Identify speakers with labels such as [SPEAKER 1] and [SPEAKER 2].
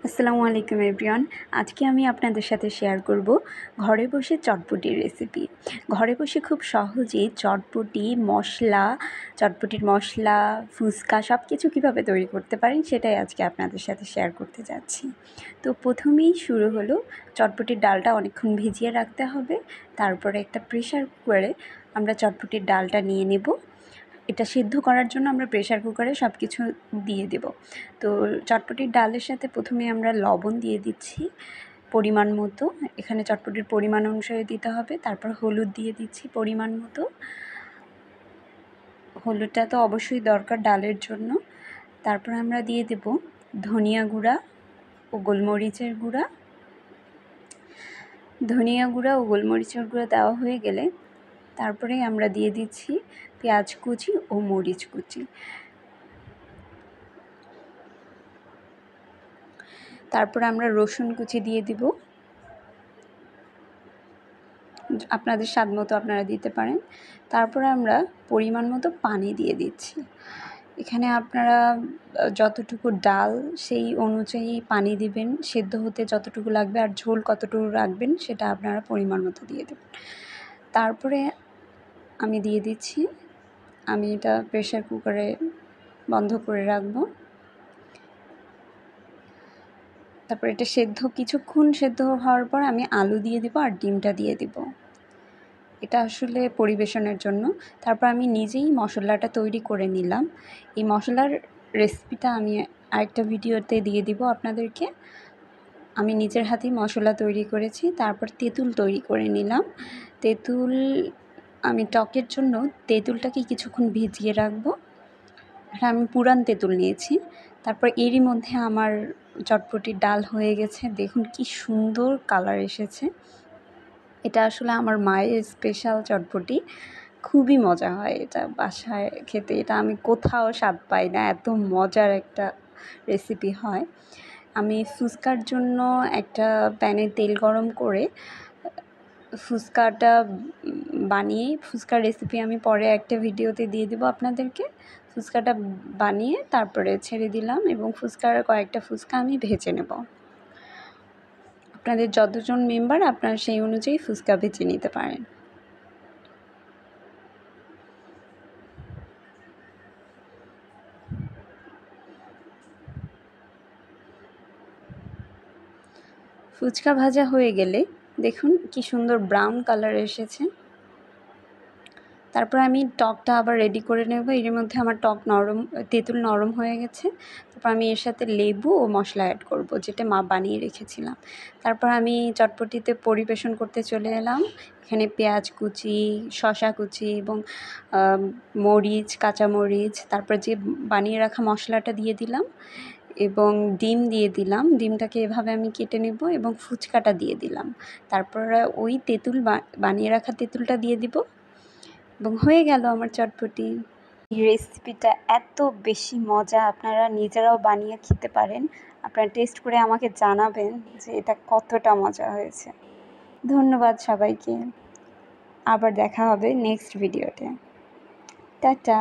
[SPEAKER 1] আসসালামু আলাইকুম এভরিওয়ান। আজকে আমি আপনাদের সাথে শেয়ার করব ঘরে বসে চটপটির রেসিপি। ঘরে বসে খুব সহজেই চটপটির মশলা, ফুচকা সব কিছু কীভাবে তৈরি করতে পারেন সেটাই আজকে আপনাদের সাথে শেয়ার করতে যাচ্ছি। তো প্রথমেই শুরু হলো, চটপটির ডালটা অনেকক্ষণ ভিজিয়ে রাখতে হবে। তারপরে একটা প্রেশার কুকারে আমরা চটপটির ডালটা নিয়ে নেব। এটা সিদ্ধ করার জন্য আমরা প্রেশার কুকারে সব কিছু দিয়ে দেব। তো চটপটির ডালের সাথে প্রথমে আমরা লবণ দিয়ে দিচ্ছি পরিমাণ মতো। এখানে চটপটির পরিমাণ অনুসারে দিতে হবে। তারপর হলুদ দিয়ে দিচ্ছি পরিমাণ মতো। হলুদটা তো অবশ্যই দরকার ডালের জন্য। তারপর আমরা দিয়ে দেব ধনিয়া গুঁড়া ও গোলমরিচের গুঁড়া। ধনিয়া গুঁড়া ও গোলমরিচের গুঁড়া দেওয়া হয়ে গেলে তারপরে আমরা দিয়ে দিচ্ছি পেঁয়াজ কুচি ও মরিচ কুচি। তারপর আমরা রসুন কুচি দিয়ে দিব, আপনাদের স্বাদ মতো আপনারা দিতে পারেন। তারপর আমরা পরিমাণ মতো পানি দিয়ে দিচ্ছি। এখানে আপনারা যতটুকু ডাল সেই অনুযায়ী পানি দিবেন, সেদ্ধ হতে যতটুকু লাগবে আর ঝোল কতটুকু রাখবেন সেটা আপনারা পরিমাণ মতো দিয়ে দেবেন। তারপরে আমি দিয়ে দিচ্ছি, আমি এটা প্রেশার কুকারে বন্ধ করে রাখবো। তারপর এটা কিছুক্ষণ সেদ্ধ হওয়ার পর আমি আলু দিয়ে দিব আর ডিমটা দিয়ে দিব। এটা আসলে পরিবেশনের জন্য। তারপর আমি নিজেই মশলাটা তৈরি করে নিলাম। এই মশলার রেসিপিটা আমি আরেকটা ভিডিওতে দিয়ে দিব আপনাদেরকে। আমি নিজের হাতেই মশলা তৈরি করেছি। তারপর তেঁতুল তৈরি করে নিলাম। আমি টকের জন্য তেঁতুলটাকে কিছুক্ষণ ভিজিয়ে রাখবো। এটা আমি পুরান তেঁতুল নিয়েছি। তারপর এরই মধ্যে আমার চটপটির ডাল হয়ে গেছে। দেখুন কি সুন্দর কালার এসেছে। এটা আসলে আমার মায়ের স্পেশাল চটপটি, খুবই মজা হয় এটা বাসায় খেতে। এটা আমি কোথাও স্বাদ পাই না, এত মজার একটা রেসিপি হয়। আমি ফুচকার জন্য একটা প্যানে তেল গরম করে ফুচকার রেসিপি আমি পরে একটা ভিডিওতে দিয়ে দেবো আপনাদেরকে। ফুচকাটা বানিয়ে তারপরে ছেড়ে দিলাম এবং কয়েকটা ফুচকা আমি ভেজে নেব। আপনাদের যতজন মেম্বার আপনারা সেই অনুযায়ী ফুচকা ভেজে নিতে পারেন। ফুচকা ভাজা হয়ে গেলে দেখুন কি সুন্দর ব্রাউন কালার এসেছে। তারপর আমি টকটা আবার রেডি করে নেব। এর মধ্যে আমার তেঁতুল নরম হয়ে গেছে। তারপর আমি এর সাথে লেবু ও মশলা অ্যাড করব, যেটা মা বানিয়ে রেখেছিলাম। তারপর আমি চটপটিতে পরিবেশন করতে চলে এলাম। এখানে পেঁয়াজ কুচি, শসা কুচি এবং কাঁচামরিচ, তারপর যে বানিয়ে রাখা মশলাটা দিয়ে দিলাম এবং ডিম দিয়ে দিলাম। ডিমটাকে এভাবে আমি কেটে নেব এবং ফুচকাটা দিয়ে দিলাম। তারপরে ওই বানিয়ে রাখা তেঁতুলটা দিয়ে দিব এবং হয়ে গেল আমার চটপটি। এই রেসিপিটা এত বেশি মজা, আপনারা নিজেরাও বানিয়ে খেতে পারেন। আপনারা টেস্ট করে আমাকে জানাবেন যে এটা কতটা মজা হয়েছে। ধন্যবাদ সবাইকে। আবার দেখা হবে নেক্সট ভিডিওতে। টাটা।